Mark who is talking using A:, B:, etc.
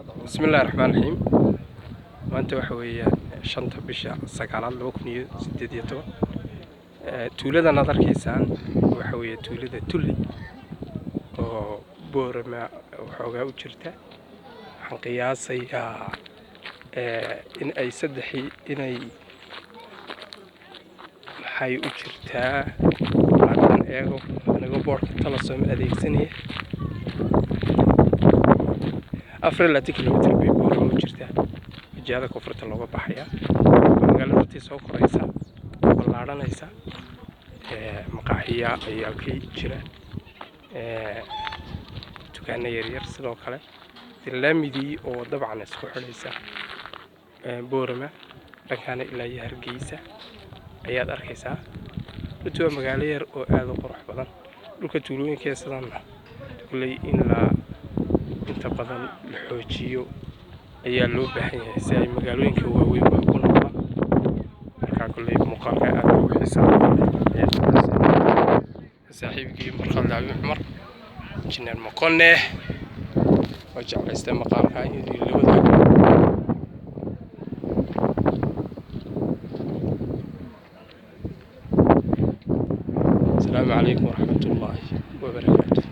A: بسم الله الرحمن الرحيم. maanta waxa weeyaan 5 bisha 9 2018 tuulada nadarkiisaan waxa weeye tuulada Tulli oo Boorama waxoogaa u jirta. waxaan qiyaasayaa in ay waxay u jirtaa haddaan eego aniga boorka Telesom adeegsanaya 4 kilomitir bay Boorama u jirtaa. jihada koonfurta looga baxaya magaalada soo koraysa ballaaranaysa maqaaxiya ayaa ka jira dukaanno yaryar sidoo kale laamidii oo dabcan isku xidhaysa Boorama dhankaana ilaa Hargeysa ayaad arkaysaa. waa magaalo yar oo aad u qurux badan. dhulka tuulooyinka sidana kulay in la inta badan la xoojiyo ayaa loo baahan yahay si ay magaalooyinka waaweyn u noqdaan. marka kulay muuqaalka aad u xiisaha saaxiibkii marxal Daawi Cumar injineer Maqone oo jeclaystay maqaalka inuu la wadaago. السلام عليكم ورحمة الله وبركاته.